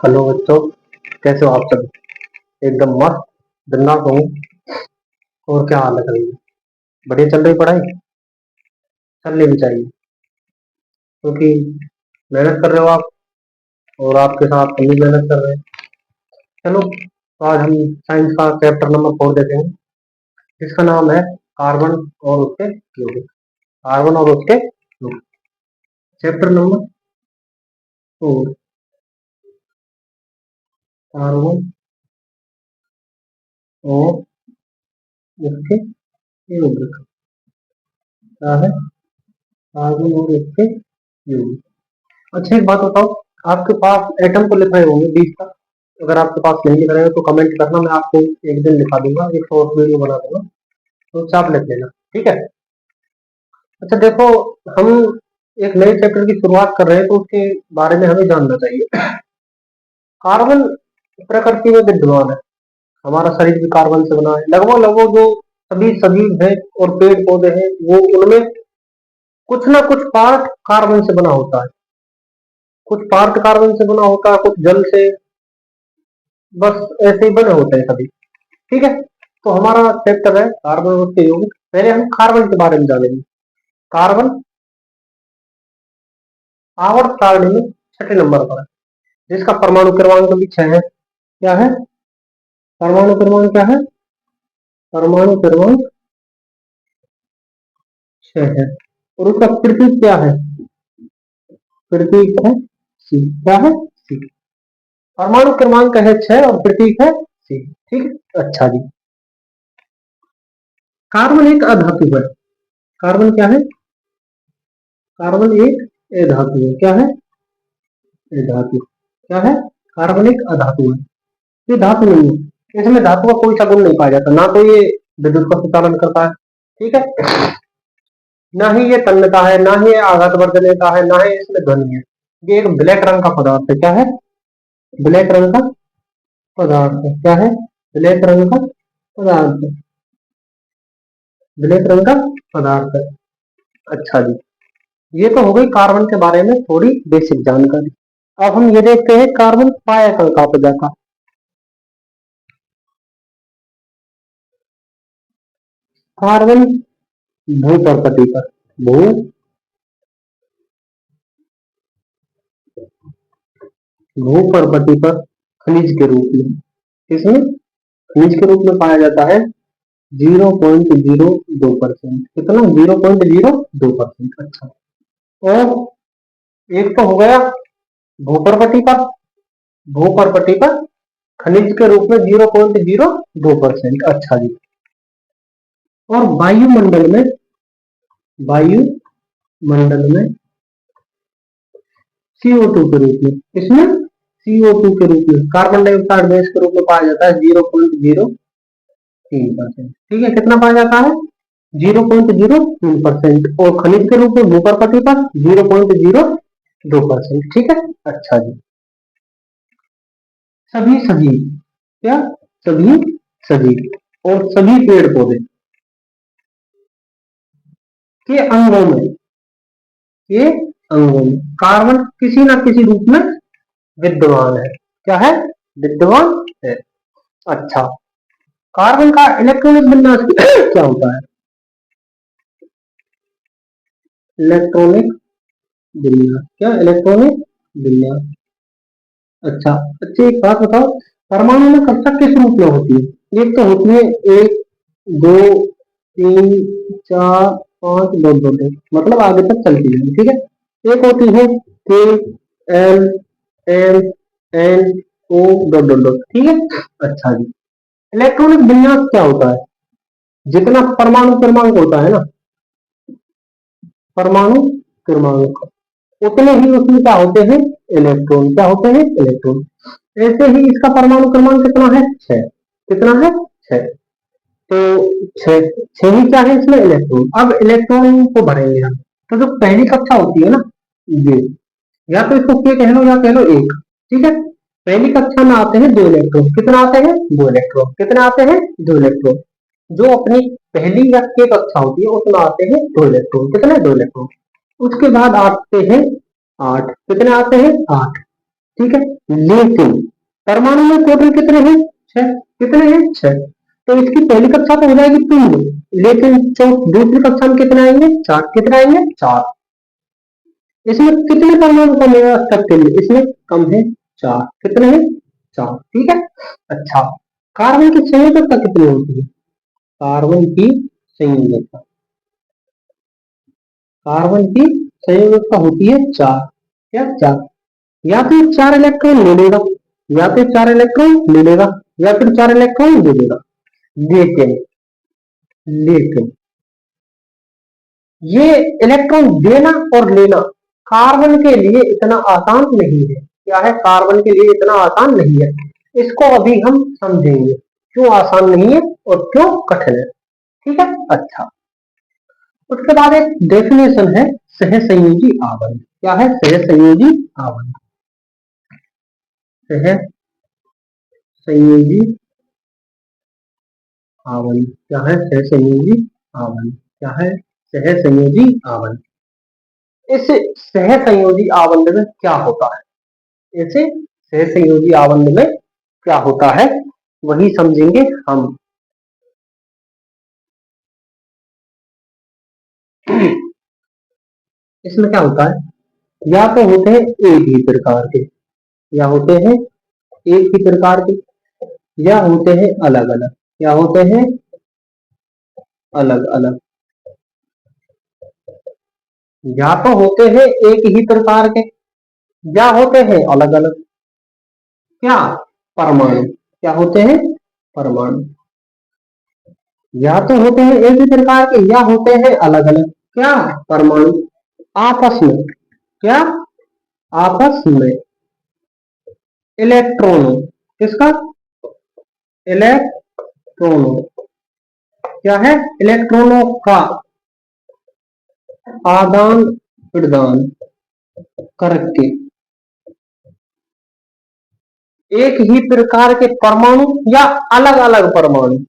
Hello बच्चों, कैसे हो आप सब? एकदम मस्त बिंदास होंगे। और क्या हाल है सभी? बढ़िया चल रही पढ़ाई? चलनी भी चाहिए, क्योंकि मेहनत कर रहे हो आप और आपके साथ हम भी मेहनत कर रहे हैं। चलो, तो आज हम साइंस का चैप्टर नंबर 4 देते हैं, जिसका नाम है कार्बन और उसके यौगिक। कार्बन और उसके यौगिक, चैप्टर नंबर 4, कार्बन और उसके यौगिक। क्या है? कार्बन और उसके यौगिक। अच्छा, एक बात बताओ, आपके पास एटम को लिख रहे होंगे 20 का। अगर आपके पास नहीं लिख रहे हो तो कमेंट करना, मैं आपको एक दिन लिखा दूंगा, एक शॉर्ट वीडियो बना दूंगा, तो चाप लिख लेना, ठीक है? अच्छा देखो, हम एक नए चैप्टर की शुरुआत कर रहे हैं, तो उसके बारे में हमें जानना चाहिए। कार्बन प्रकृति में विद्यमान है, हमारा शरीर भी कार्बन से बना है। लगभग लगभग जो सभी सजीव है और पेड़ पौधे हैं, वो उनमें कुछ ना कुछ पार्ट कार्बन से बना होता है। कुछ पार्ट कार्बन से बना होता है, कुछ जल से, बस ऐसे ही बने होते हैं सभी। ठीक है, तो हमारा चैप्टर है कार्बन और उसके यौगिक। पहले हम कार्बन के बारे में जानेंगे। कार्बन आवर्त सारणी में छठे नंबर पर है, जिसका परमाणु क्रमांक भी 6 है। क्या है? परमाणु क्रमांक क्या है? परमाणु क्रमांक 6 है। और उसका प्रतीक क्या है? प्रतीक है सी। क्या है? सी। परमाणु क्रमांक है 6 और प्रतीक है सी। ठीक है, अच्छा जी। कार्बन एक अधातु है। कार्बन क्या है? कार्बन एक अधातु है। क्या है? धातु। क्या है? कार्बन एक अधातु है, ये धातु नहीं है। इसमें धातु का कोई सा गुण नहीं पाया जाता, ना तो ये विद्युत का संचालन करता है, ठीक है, ना ही ये तन्यता है, ना ही ये आघातवर्धनता है, ना ही इसमें ध्वनि है। ये एक ब्लैक रंग का पदार्थ है। क्या है? ब्लैक रंग का पदार्थ है। क्या है? ब्लैक रंग का पदार्थ है। ब्लैक रंग का पदार्थ है। अच्छा जी, ये तो हो गई कार्बन के बारे में थोड़ी बेसिक जानकारी। अब हम ये देखते हैं कार्बन पाया कहाँ पे जाता है। कार्बन भू प्रकृति पर, भू भू प्रकृति पर खनिज के रूप में, इसमें खनिज के रूप में पाया जाता है 0.02%। कितना? 0.02%। अच्छा, और एक तो हो गया भूप्रकृति पर, भूप्रकृति पर खनिज के रूप में 0.02%। अच्छा जी। और वायुमंडल में, वायुमंडल में CO2 के रूप में, इसमें CO2 के रूप में, कार्बन डाइऑक्साइड गैस के रूप में पाया जाता है 0.03%। ठीक है, कितना पाया जाता है? 0.03%। और खनिज के रूप में भूप्रकृति पर 0.02%। ठीक है, अच्छा जी। सभी सजीव, क्या? सभी सजीव और सभी पेड़ पौधे के अंगों में, के अंगों में कार्बन किसी न किसी रूप में विद्यमान है। क्या है? विद्यमान है। अच्छा, कार्बन का इलेक्ट्रॉनिक विन्यास क्या होता है? इलेक्ट्रॉनिक विन्यास। क्या? इलेक्ट्रॉनिक विन्यास। अच्छा, अच्छी एक बात बताओ, परमाणु में कक्षा किस रूप में होती है? एक तो होती है 1 2 3 4 5 दो दो दो, मतलब आगे तक चलती है, ठीक है। एक होती है K L M N O dot dot dot, ठीक है। अच्छा जी, इलेक्ट्रॉनिक विन्यास क्या होता है? जितना परमाणु क्रमांक होता है ना, परमाणु क्रमांक, उतने ही उसमें क्या होते हैं? इलेक्ट्रॉन। क्या होते हैं? इलेक्ट्रॉन। ऐसे ही इसका परमाणु क्रमांक कितना है? 6। कितना है? 6। तो 6 6 ही क्या है इसमें? इलेक्ट्रॉन। अब इलेक्ट्रॉन को भरेंगे हम, तो जो पहली कक्षा होती है ना, ये, या तो इसको के कह लो या कह लो 1, ठीक है। पहली कक्षा में आते हैं 2 इलेक्ट्रॉन। कितना आते हैं? 2 इलेक्ट्रॉन। कितने आते हैं? 2 इलेक्ट्रॉन। जो अपनी पहली या के कक्षा होती है उसमें आते हैं 2 इलेक्ट्रॉन। कितने? 2 इलेक्ट्रॉन। उसके बाद आते हैं 8। कितने आते हैं? 8। ठीक है। लेकिन परमाणु में टोटल कितने हैं? 6। कितने हैं? 6। तो इसकी पहली कक्षा तो हो जाएगी 3, लेकिन दूसरी कक्षा में कितने आएंगे? 4। कितने आएंगे? 4। इसमें कितने परमाणु कम है स्ट्रक्चर में? इसमें कम है 4। कितने हैं? 4। ठीक है। अच्छा, कार्बन की संयोजकता कितनी होती है? कार्बन की संयोजकता, कार्बन की संयोजकता होती है 4। क्या? 4। या तो 4 इलेक्ट्रॉन ले लेगा, या फिर 4 इलेक्ट्रॉन ले लेगा, या फिर 4 इलेक्ट्रॉन दे देगा। लेकिन लेकिन ये इलेक्ट्रॉन देना और लेना कार्बन के लिए इतना आसान नहीं है। क्या है? कार्बन के लिए इतना आसान नहीं है। इसको अभी हम समझेंगे क्यों आसान नहीं है और क्यों कठिन है। ठीक है। अच्छा, उसके बाद एक डेफिनेशन है सहसंयोजी आबंध। क्या है? सहसंयोजी आबंध। सहसंयोजी आबंध क्या है? सहसंयोजी आबंध क्या है? सहसंयोजी आबंध। इस सहसंयोजी आबंध में क्या होता है? इस सहसंयोजी आबंध में क्या होता है वही समझेंगे हम। इसमें क्या होता है? या तो होते हैं एक ही प्रकार के, या होते हैं एक ही प्रकार के, या होते हैं अलग अलग, या होते हैं अलग अलग। या तो होते हैं एक ही प्रकार के, या होते हैं अलग अलग। क्या? परमाणु। क्या होते हैं? परमाणु। या तो होते हैं एक ही प्रकार के, या होते हैं अलग अलग। क्या? परमाणु। आपस में क्या? आपस में इलेक्ट्रॉनों, किसका? इलेक्ट्रॉनों। क्या है? इलेक्ट्रॉनों का आदान प्रदान करके एक ही प्रकार के परमाणु या अलग अलग परमाणु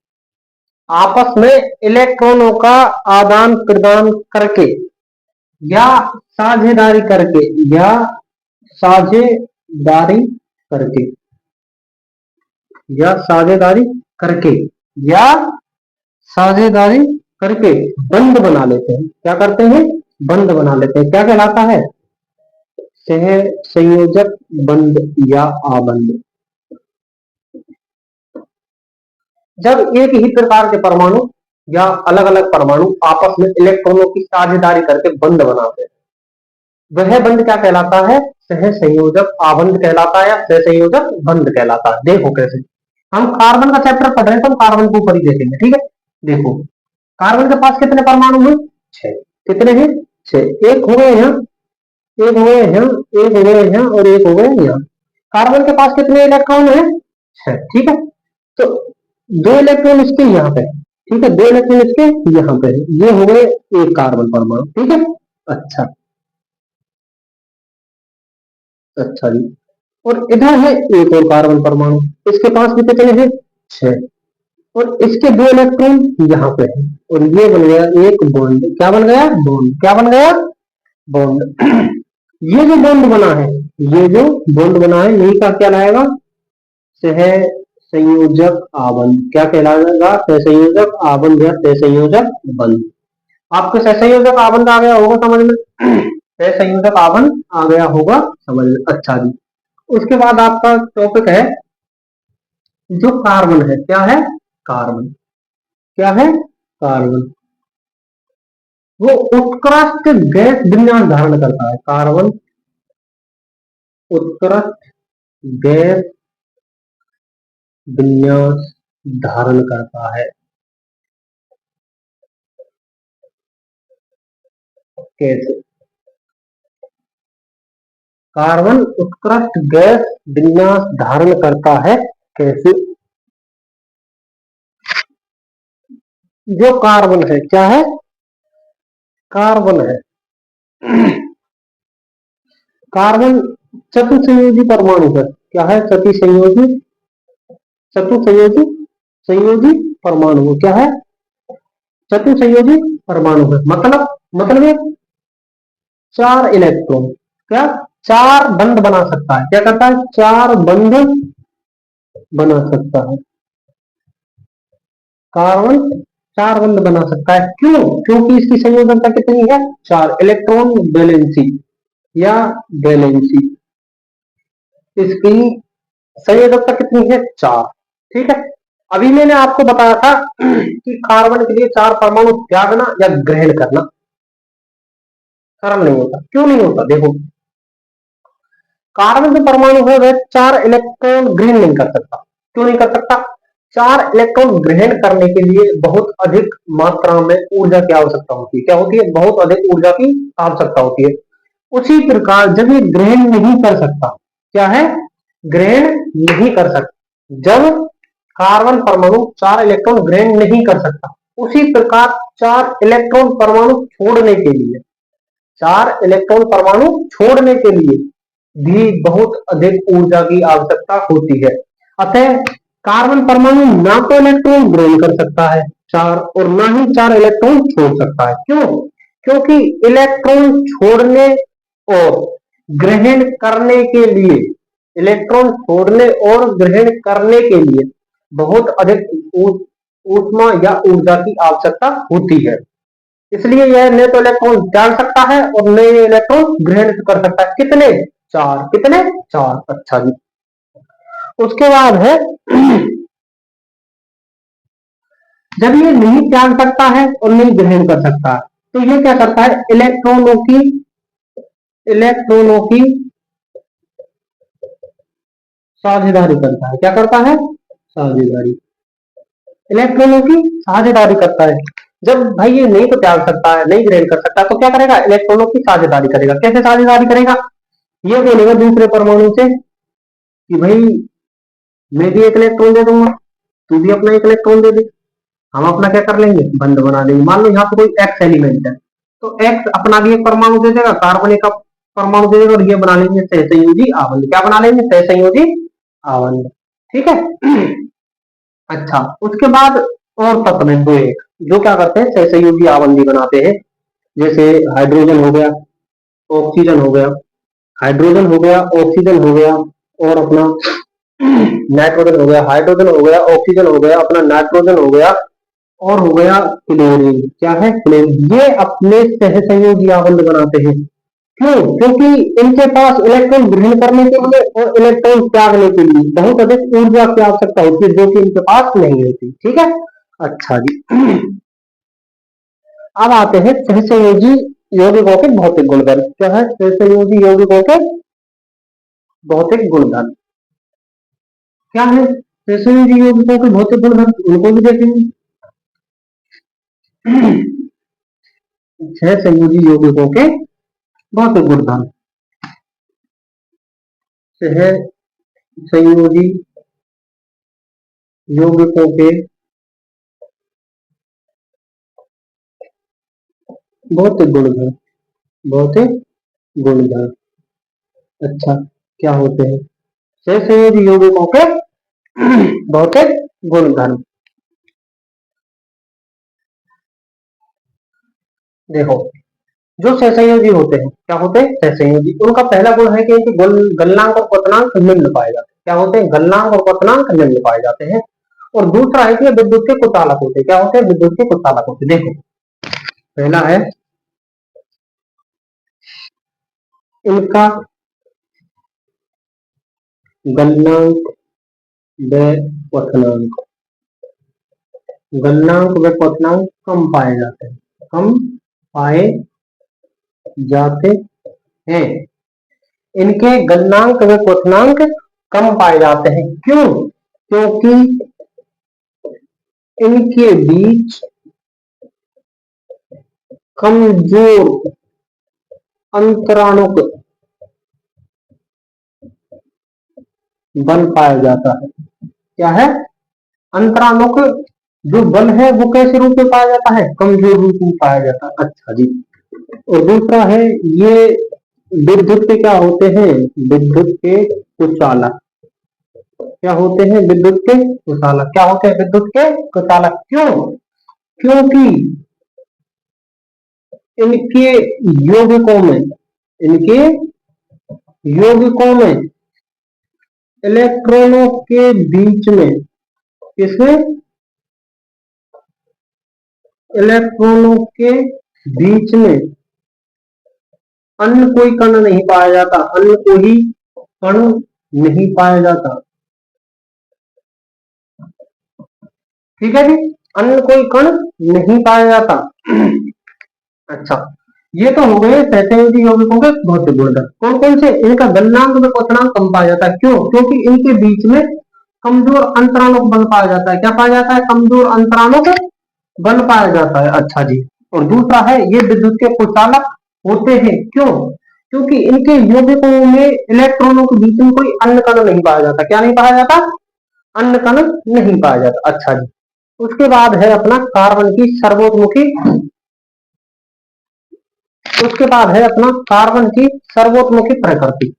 आपस में इलेक्ट्रॉनों का आदान प्रदान करके, या साझेदारी करके, या साझेदारी करके, या साझेदारी करके, या साझेदारी करके बंद बना लेते हैं। क्या करते हैं? बंद बना लेते हैं। क्या कहलाता है? सह संयोजक बंध या आबंध। जब एक ही प्रकार के परमाणु या अलग अलग परमाणु आपस में इलेक्ट्रॉनों की साझेदारी करके बंध बनाते हैं, वह बंध क्या कहलाता है? सह संयोजक आबंध कहलाता है, या सह संयोजक बंध कहलाता है। देखो कैसे, हम कार्बन का चैप्टर पढ़ रहे हैं तो हम कार्बन को ऊपर ही देखेंगे। ठीक है। देखो, कार्बन के पास कितने परमाणु हैं? 6। कितने हैं? 6। एक हो गए यहाँ, एक हो गए यहाँ, एक हो गए यहाँ, और एक हो गए यहाँ। कार्बन के पास कितने इलेक्ट्रॉन है? 6। ठीक है। तो 2 इलेक्ट्रॉन इसके यहाँ पे, ठीक है, 2 इलेक्ट्रॉन इसके यहाँ पे, ये हो गए एक कार्बन परमाणु। ठीक है। अच्छा, अच्छा जी। और इधर है एक और कार्बन परमाणु, इसके पास भी कितने हैं? 6। और इसके 2 इलेक्ट्रॉन यहाँ पे है, और ये बन गया एक बॉन्ड। क्या बन गया? बॉन्ड। क्या बन गया? बॉन्ड। ये जो बॉन्ड बना है, ये जो बॉन्ड बना है, यही का क्या लाएगा? सह संयोजक आबंध। क्या कहलाएगा? सहसंयोजक आबंध या सहसंयोजक बंध। आपको सहसंयोजक आबंध आ गया होगा समझ में? सहसंयोजक आबंध आ गया होगा समझ में। अच्छा जी। उसके बाद आपका टॉपिक है जो कार्बन है। क्या है? कार्बन। क्या है? कार्बन। वो उत्कृष्ट गैस विन्यास धारण करता है। कार्बन उत्कृष्ट गैस विन्यास धारण करता है। कैसे? कार्बन उत्कृष्ट गैस विन्यास धारण करता है। कैसे? जो कार्बन है, क्या है? कार्बन है। कार्बन चतुसंयोजी परमाणु है। क्या है? चतुसंयोजी, चतुसंयोजी, संयोजी परमाणु। क्या है? चतुसंयोजी परमाणु है। मतलब ये 4 इलेक्ट्रॉन। क्या? चार बंध बना सकता है। क्या करता है? चार बंध बना सकता है। कार्बन चार बंध बना सकता है। क्यों? क्योंकि इसकी संयोजकता कितनी है? चार। इलेक्ट्रॉन वैलेंसी या वैलेंसी, इसकी संयोजकता कितनी है? चार। ठीक है। अभी मैंने आपको बताया था कि कार्बन के लिए चार परमाणु त्यागना या ग्रहण करना सरल नहीं होता। क्यों नहीं होता? देखो, कार्बन जो परमाणु है वह चार इलेक्ट्रॉन ग्रहण नहीं कर सकता। क्यों नहीं कर सकता? चार इलेक्ट्रॉन ग्रहण करने के लिए बहुत अधिक मात्रा में ऊर्जा की आवश्यकता होती है। क्या होती है? बहुत अधिक ऊर्जा की आवश्यकता होती है। उसी प्रकार जब ये ग्रहण नहीं कर सकता, क्या है? ग्रहण नहीं कर सकता। जब कार्बन परमाणु चार इलेक्ट्रॉन ग्रहण नहीं कर सकता, उसी प्रकार चार इलेक्ट्रॉन परमाणु छोड़ने के लिए, चार इलेक्ट्रॉन परमाणु छोड़ने के लिए भी बहुत अधिक ऊर्जा की आवश्यकता होती है। अतः कार्बन परमाणु ना तो इलेक्ट्रॉन ग्रहण कर सकता है चार, और ना ही चार इलेक्ट्रॉन छोड़ सकता है। क्यों? क्योंकि इलेक्ट्रॉन छोड़ने और ग्रहण करने के लिए, इलेक्ट्रॉन छोड़ने और ग्रहण करने के लिए बहुत अधिक ऊष्मा या ऊर्जा की आवश्यकता होती है। इसलिए यह न तो इलेक्ट्रॉन त्याग सकता है और न ये इलेक्ट्रॉन ग्रहण कर सकता है। कितने? चार। कितने? चार। अच्छा जी। उसके बाद है जब ये नहीं त्याग सकता है और नहीं ग्रहण कर सकता है, तो ये क्या करता है? इलेक्ट्रॉनों की साझेदारी करता है। क्या करता है? साझेदारी। इलेक्ट्रॉनों की साझेदारी करता है। जब भाई ये नहीं तो त्याग सकता है, नहीं ग्रहण कर सकता, तो क्या करेगा? इलेक्ट्रॉनों की साझेदारी करेगा। कैसे साझेदारी करेगा? ये बोलेगा दूसरे परमाणु से कि भाई मैं भी एक इलेक्ट्रॉन दे दूंगा, तू भी अपना एक इलेक्ट्रॉन दे दे, हम अपना क्या कर लेंगे? बंध बना देंगे। मान लो यहाँ पे कोई एक्स एलिमेंट है, तो एक्स अपना भी एक परमाणु दे देगा, कार्बन एक परमाणु दे देगा, और ये बना लेंगे सहसंयोजी आबंध। क्या बना लेंगे? सहसंयोजी आबंध। ठीक है। अच्छा, उसके बाद और तत्व है दो एक, जो क्या करते हैं? सहसंयोजी आबंधी बनाते हैं। जैसे हाइड्रोजन हो गया, ऑक्सीजन हो गया, हाइड्रोजन हो गया, ऑक्सीजन हो गया, और अपना नाइट्रोजन हो गया, हाइड्रोजन हो गया, ऑक्सीजन हो गया, अपना नाइट्रोजन हो गया, और हो गया क्लोरीन। क्या है? क्लोरीन। ये अपने सहसंयोजी आबंध बनाते हैं। क्यों? क्योंकि इनके पास इलेक्ट्रॉन ग्रहण करने के लिए और इलेक्ट्रॉन त्यागने के लिए बहुत अधिक ऊर्जा की आवश्यकता होती है, जो कि इनके पास नहीं होती। ठीक है। अच्छा जी। अब आते हैं सहसंयोजी यौगिकों के भौतिक गुणधर्म। क्या है? सहसंयोजी यौगिकों के भौतिक गुणधर्म क्या है? सहसंयोजी यौगिकों के भौतिक गुणधर्म, उनको भी देखेंगे। सहसंयोजी यौगिकों के भौतिक गुणधर्म। सहसंयोजी यौगिकों के भौतिक गुणधर्म। भौतिक गुणधर्म। अच्छा, क्या होते हैं सहसंयोजी यौगिकों के भौतिक गुणधर्म? देखो, जो सहसंयोजी होते हैं, क्या होते हैं? सहसंयोजी। उनका पहला गुण है कि इनके गलनांक और क्वथनांक निम्न पाए जाते हैं। क्या होते हैं? गलनांक और क्वथनांक निम्न पाए जाते हैं। और दूसरा है कि विद्युत के कुचालक होते हैं। क्या होते हैं? विद्युत के कुचालक होते हैं। देखो, पहला है इनका गलनांक व क्वथनांक। गलनांक व क्वथनांक कम पाए जाते हैं। कम पाए जाते हैं। इनके गलनांक व क्वथनांक कम पाए जाते हैं। क्यों? क्योंकि इनके बीच कमजोर अंतराणुक बल पाया जाता है। क्या है? अंतराणुक जो बल है वो कैसे रूप में पाया जाता है? कमजोर रूप में पाया जाता है। अच्छा जी। और दूसरा है ये विद्युत के क्या होते हैं? विद्युत के कुचालक। क्या होते हैं? विद्युत के कुचालक। क्या होते हैं? विद्युत के कुचालक। क्यों? क्योंकि इनके यौगिकों में, इनके यौगिकों में इलेक्ट्रॉनों के बीच में, किसमें, इलेक्ट्रॉनों के बीच में अन्य कोई कण नहीं पाया जाता, अन्य कोई कण नहीं पाया जाता। ठीक है जी, अन्य कोई कण नहीं पाया जाता। अच्छा, ये तो हो गए सहसंयोजी यौगिकों के भौतिक गुणधर्म। कौन कौन से? इनका गलनांक व क्वथनांक कम पाया जाता है। क्यों? क्योंकि इनके बीच में कमजोर अंतरालोक बन पाया जाता है। क्या पाया जाता है? कमजोर अंतरालोक बन पाया जाता है। अच्छा जी। और दूसरा है, ये विद्युत के कुचालक होते हैं। क्यों? क्योंकि इनके यौगिकों में इलेक्ट्रॉनों के बीच में कोई अन्य कण नहीं पाया जाता। क्या नहीं पाया जाता? अन्य कण नहीं पाया जाता। अच्छा जी। उसके बाद है अपना कार्बन की सर्वोत्मुखी, उसके बाद है अपना कार्बन की सर्वोत्मुखी प्रकृति।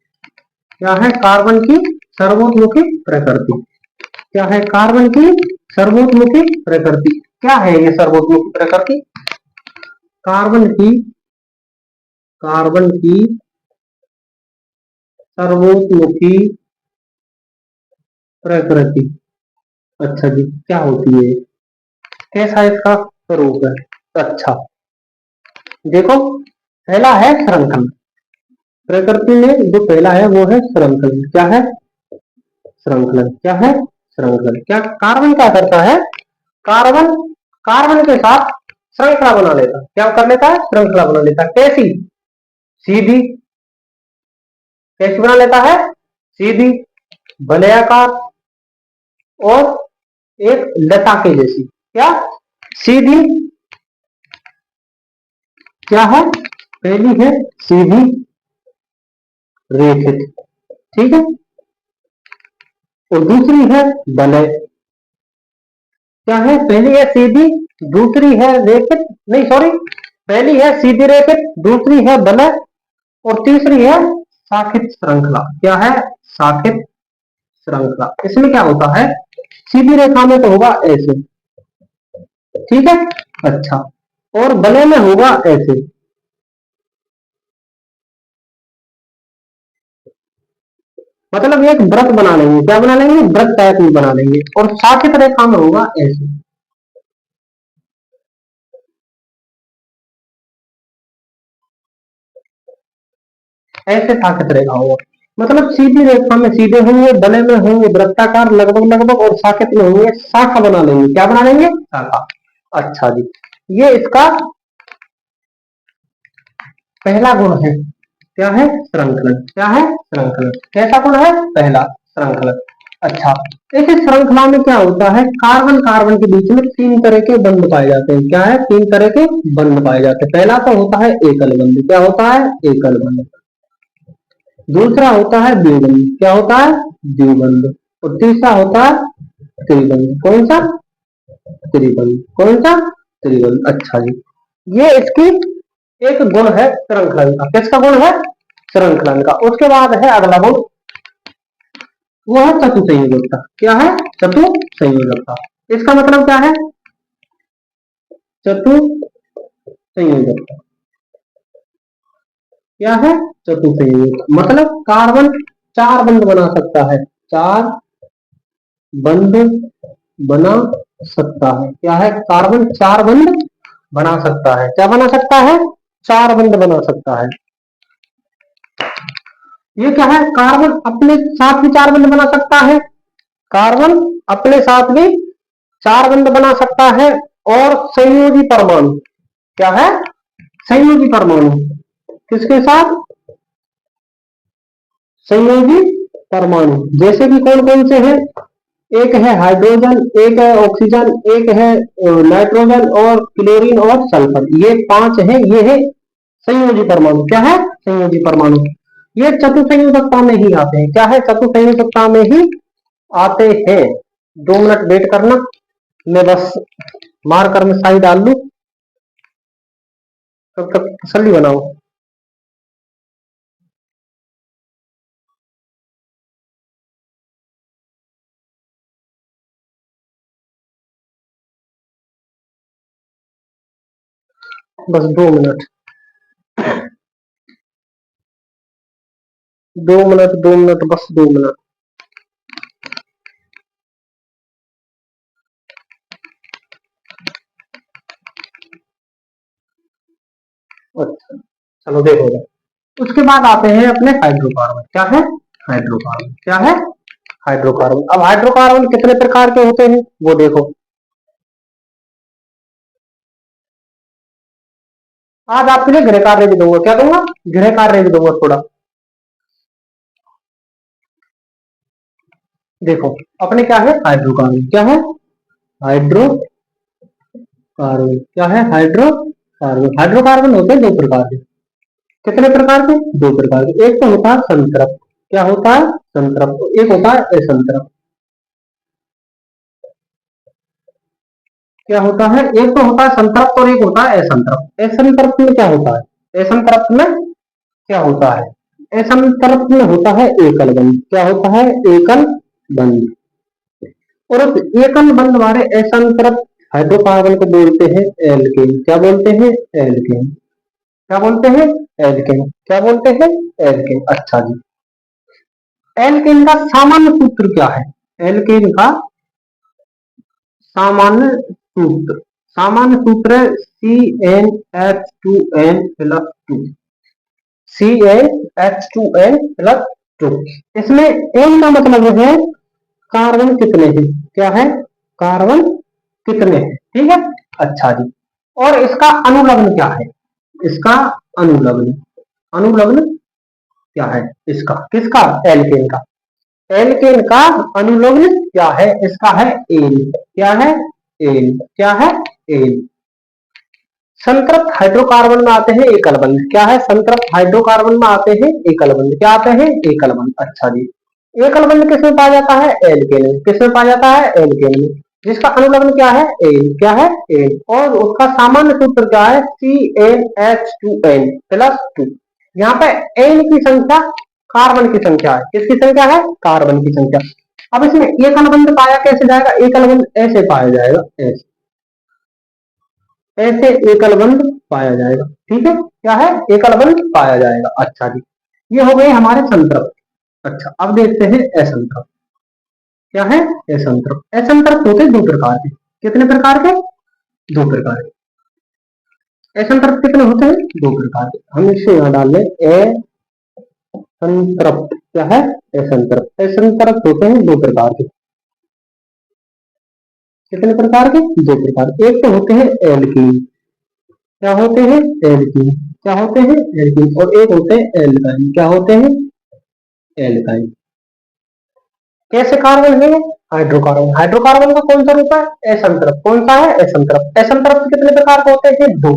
क्या है? कार्बन की सर्वोत्मुखी प्रकृति। क्या है? कार्बन की सर्वोत्मुखी प्रकृति। क्या है ये सर्वोत्मुखी प्रकृति? कार्बन की, कार्बन की सर्वोत्मुखी प्रकृति। अच्छा जी, क्या होती है? कैसा इसका स्वरूप है? अच्छा, देखो, पहला है श्रृंखला। प्रकृति में जो पहला है वो है श्रृंखलन। क्या है? श्रृंखलन। क्या है? श्रृंखलन। क्या कार्बन क्या करता है? कार्बन, कार्बन के साथ श्रृंखला बना लेता। क्या कर लेता है? श्रृंखला बना लेता। कैसी? सीधी। कैसी बना लेता है? सीधी, वलयाकार और एक लता के जैसी। क्या? सीधी। क्या है? पहली है सीधी रेखित। ठीक है। और दूसरी है वलय। क्या है? पहली है सीधी, दूसरी है रेखित, नहीं सॉरी, पहली है सीधी रेखित, दूसरी है वलय, और तीसरी है शाखित श्रृंखला। क्या है? शाखित श्रृंखला। इसमें क्या होता है? सीधी रेखा में तो होगा ऐसे। ठीक है। अच्छा, और वलय में होगा ऐसे। मतलब एक व्रत बना लेंगे। क्या बना लेंगे? व्रत टाइप में बना लेंगे। और शाखित रेखा में होगा ऐसे। ऐसे शाखित रेखा होगा। मतलब सीधी रेखा में सीधे होंगे, वलय में होंगे वृत्ताकार लगभग लगभग, और शाखित में होंगे शाखा बना लेंगे। क्या बना लेंगे? शाखा। अच्छा जी, ये इसका पहला गुण है। क्या है? श्रृंखलन। क्या है? श्रृंखलन। कैसा गुण है? पहला, श्रृंखलन। अच्छा, इस श्रृंखला में क्या होता है? कार्बन कार्बन के बीच में तीन तरह के बंध पाए जाते हैं। क्या है? तीन तरह के बंध पाए जाते हैं। पहला तो होता है एकल बंध। क्या होता है? एकल बंध। दूसरा होता है द्विबंध। क्या होता है? द्विबंध। और तीसरा होता है त्रिबंध। कौन सा? त्रिबंध। कौन सा? त्रिबंध। अच्छा जी, ये इसकी एक गुण है श्रृंखलन का। किसका गुण है? श्रृंखलन का। उसके बाद है अगला गुण, वो है चतुसंयोजकता। क्या है? चतुसंयोजकता। इसका मतलब क्या है? चतुसंयोजकता। क्या है? चतुसंयोजकता मतलब कार्बन चार बंध बना सकता है। चार बंध बना सकता है। क्या है? कार्बन चार बंध बना सकता है। क्या बना सकता है? चार बंध बना सकता है। ये क्या है? कार्बन अपने साथ भी चार बंध बना सकता है। कार्बन अपने साथ भी चार बंध बना सकता है। और संयोजी परमाणु। क्या है? संयोजी परमाणु। किसके साथ? संयोजी परमाणु। जैसे कि कौन कौन से हैं? एक है हाइड्रोजन, एक है ऑक्सीजन, एक है नाइट्रोजन, और क्लोरीन और सल्फर। ये पांच है। ये है संयोजी परमाणु। क्या है? संयोजी परमाणु। ये चतुसंयोजकता में ही आते हैं। क्या है? चतुसंयोजकता में ही आते हैं। 2 मिनट वेट करना, मैं बस मार्कर में साई डाल लू, तब तक तसल्ली बनाओ। बस 2 मिनट। 2 मिनट 2 मिनट, बस 2 मिनट। अच्छा चलो देखो, उसके बाद आते हैं अपने हाइड्रोकार्बन। क्या है? हाइड्रोकार्बन। क्या है? हाइड्रोकार्बन। अब हाइड्रोकार्बन कितने प्रकार के होते हैं वो देखो। आज आपके लिए गृह कार्य भी दूंगा। क्या दूंगा? गृह कार्य भी दूंगा थोड़ा। देखो अपने क्या है? हाइड्रोकार्बन। क्या है? हाइड्रोकार्बन। क्या है? हाइड्रोकार्बन। हाइड्रोकार्बन होते हैं 2 प्रकार के। कितने प्रकार के? 2 प्रकार के। एक तो होता है संतृप्त। क्या होता है? संतृप्त। एक होता है असंतृप्त। क्या होता है? एक तो होता है संतृप्त और एक होता है असंतृप्त। असंतृप्त में क्या होता है? असंतृप्त में क्या होता है? असंतृप्त में होता है एकल बंध। क्या होता है? एकल बंध। और उस एकल बंध वाले असंतृप्त हाइड्रोकार्बन को बोलते हैं एल्केन। क्या बोलते हैं? एल्केन। क्या बोलते हैं? एल्केन। क्या बोलते हैं? एल्केन। अच्छा जी, एल्केन का सामान्य सूत्र क्या है? एल्केन का सामान्य सूत्र, सामान्य सूत्र है CnH2n+2। CnH2n+2। इसमें एन का मतलब है कार्बन कितने हैं। क्या है? कार्बन कितने हैं। ठीक है। अच्छा जी, और इसका अनुलग्न क्या है? इसका अनुलग्न, अनुलग्न क्या है इसका? किसका? एल्केन का। एल्केन का अनुलग्न क्या है? इसका है एन। क्या है? एन। क्या है? एन। संतृप्त हाइड्रोकार्बन में आते हैं एकल बंध। क्या है? संतृप्त हाइड्रोकार्बन में आते हैं एकल बंध। क्या आते हैं? एकल बंध। अच्छा जी, एकल बंध किसमें पाया जाता है? एल्केन में। किसमें पाया जाता है? एल्केन में। जिसका अनुलग्न क्या है? एन। क्या है? एन। और उसका सामान्य सूत्र क्या है? CnH2n+2। यहाँ पे एन की संख्या कार्बन की संख्या है। किसकी संख्या है? कार्बन की संख्या। अब इसमें एकल बंध पाया कैसे जाएगा? एकल बंध ऐसे पाया जाएगा, ऐसे, ऐसे एकल बंध पाया जाएगा। ठीक है। क्या है? एकल बंध पाया जाएगा। अच्छा जी, ये हो गए हमारे संतृप्त। अच्छा अब देखते हैं असंतृप्त। क्या है? असंतृप्त। असंतृप्त होते 2 प्रकार के। कितने प्रकार के? 2 प्रकार के। असंतृप्त कितने होते हैं? 2 प्रकार के। हम इससे यहाँ डाल लें असंतृप्त। क्या है? असंतृप्त। असंतृप्त होते हैं 2 प्रकार के। कितने प्रकार के? 2 प्रकार। एक तो होते हैं एल्कीन। क्या होते हैं? एल्कीन। क्या होते हैं? एल्कीन। और एक होते हैं एल्काइन। क्या होते हैं? एल्काइन। कैसे कार्बन है? हाइड्रोकार्बन। हाइड्रोकार्बन का कौन सा रूप है? असंतृप्त। कौन सा है? असंतृप्त। असंतृप्त कितने प्रकार के होते हैं? 2,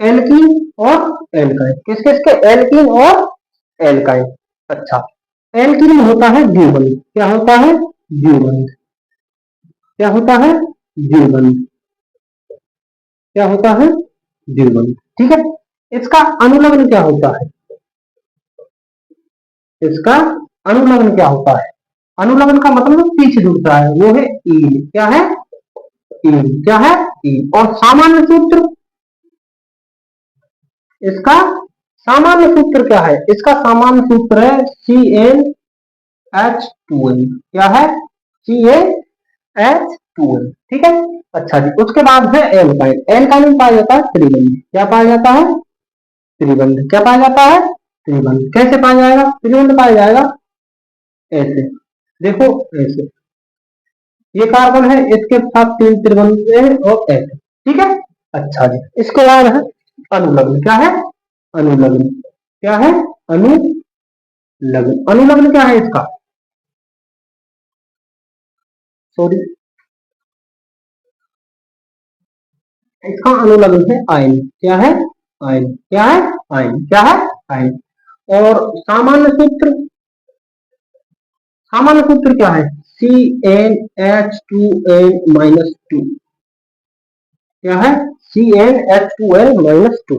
एल्कीन और एल्काइन। किस किस के? एल्कीन और एल्काइन। अच्छा, एल्कीन में होता है द्विबंध। क्या होता है? द्विबंध। क्या होता है? द्विबंध। क्या होता है? द्विबंध। ठीक है। इसका अनुलग्न क्या होता है? इसका अनुलग्न क्या होता है? अनुलग्न का मतलब पीछे जुड़ता है, वो है ईन। क्या है? ईन। क्या है? ईन। और सामान्य सूत्र, इसका सामान्य सूत्र क्या है? इसका सामान्य सूत्र है CnH2n। क्या है? CnH2n। ठीक है। अच्छा जी, उसके बाद है एल्काइन। एल्काइन में पाया जाता है त्रिबंध। क्या पाया जाता है? त्रिबंध। क्या पाया जाता है? त्रिबंध। कैसे पाया जाएगा? त्रिबंध पाया जाएगा ऐसे, देखो ऐसे, ये कार्बन है, इसके साथ 3 त्रिबंध है और ऐसे। ठीक है। अच्छा जी, इसके बाद है अनुलग्न। क्या है? अनुलग्न। क्या है? अनुलग्न। अनुलग्न क्या है इसका? सॉरी, इसका अनुलग्न है आयन। क्या है? आयन। क्या है? आयन। क्या है? आयन। और सामान्य सूत्र, सामान्य सूत्र क्या है? CnH2n-2। क्या है? CnH2n-2।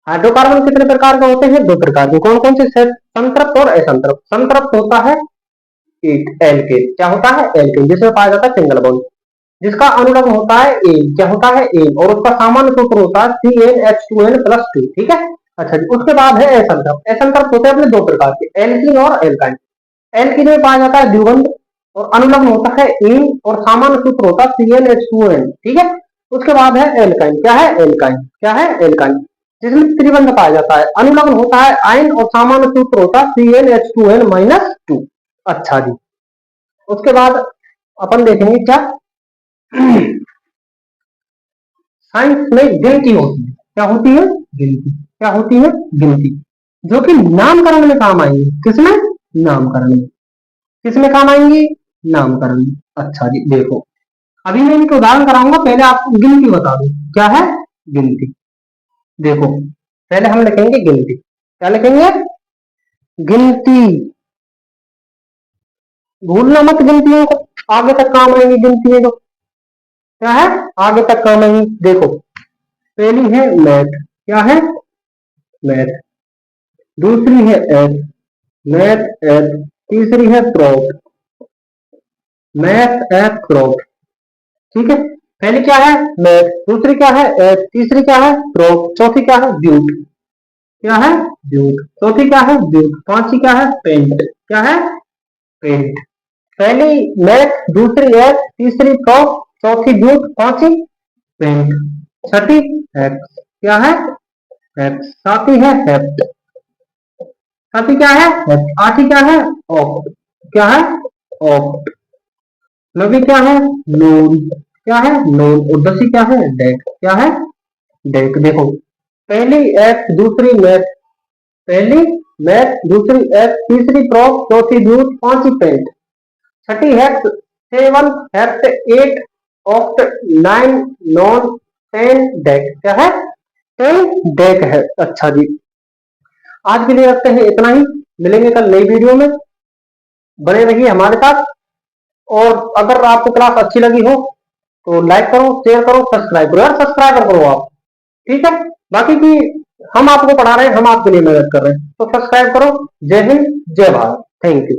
हाइड्रोकार्बन कितने प्रकार के होते हैं? 2 प्रकार के। कौन कौन से? संतृप्त और असंतृप्त। संतृप्त होता है एल्केन। क्या होता है? एल्केन, जिसमें पाया जाता है सिंगल बॉन्ड। जिसका अनुलग्न होता है एन। क्या होता है? एन। और उसका सामान्य सूत्र होता है CnH2n+2। ठीक है। अच्छा जी, उसके बाद है एसल्फर। एसल्फर होते हैं अपने दो प्रकार के, एल्कीन और एल्काइन। एल्कीन में पाया जाता है द्विबंध और अनुलग्न होता है इन और सामान्य सूत्र होता है CnH2n, ठीक है। उसके बाद है एल्काइन। क्या है एल्काइन? क्या है एल्काइन? जिसमें त्रिबंध पाया जाता है, अनुलग्न होता है आयन और सामान्य सूत्र होता है CnH2n-2। अच्छा जी, उसके बाद अपन देखेंगे क्या साइंस में गिनती होती है। क्या होती है? गिनती। क्या होती है? गिनती, जो कि नामकरण में काम आएंगी। किसमें? नामकरण में। किसमें काम आएंगी? नामकरण में। अच्छा जी, देखो अभी मैं इनके उदाहरण कराऊंगा, पहले आपको गिनती बता दो। क्या है? गिनती। देखो पहले हम लिखेंगे गिनती। क्या लिखेंगे? गिनती। भूलना मत गिनतियों को, आगे तक काम आएंगी गिनतियां जो। क्या है? आगे तक काम आएंगी। देखो पहली है मैथ। क्या है? मैथ। दूसरी है एथ। मैथ एथ। तीसरी है प्रोट। मैथ एथ प्रोट, ठीक है। पहली क्या है? मैथ। दूसरी क्या है? एथ। तीसरी क्या है? प्रोट। चौथी क्या है? ब्यूट। क्या है? ब्यूट। चौथी क्या है? ब्यूट। पांचवी क्या है? पेंट। क्या है? पेंट। पहली मैथ, दूसरी एथ, तीसरी प्रोट, चौथी ब्यूट, पांचवी पेंट, छठी हेक्स। क्या है? हेक्स। सातवीं है हेप्ट। सातवीं क्या है? हेप्ट। आठवीं क्या है? ऑक्ट। क्या है? ऑक्ट। नवी क्या है? नून। क्या है? नून। और दसवीं क्या है? डेक। क्या है? डेक। देखो पहली एक्स, दूसरी मैथ, पहली मैथ, दूसरी एक्स, तीसरी प्रॉप, चौथी ब्यूट, पांचवी पेंट, छठी hex, seven hept, eight oct, nine non, ten dec. क्या है? टेन डेक है। अच्छा जी, आज के लिए रखते हैं इतना ही। मिलेंगे कल नई वीडियो में, बने रहिए हमारे साथ। और अगर आपको क्लास अच्छी लगी हो तो लाइक करो, शेयर करो, सब्सक्राइब करो। यार सब्सक्राइब करो आप, ठीक है। बाकी की हम आपको पढ़ा रहे हैं, हम आपके लिए मेहनत कर रहे हैं, तो सब्सक्राइब करो। जय हिंद, जय भारत। Thank you.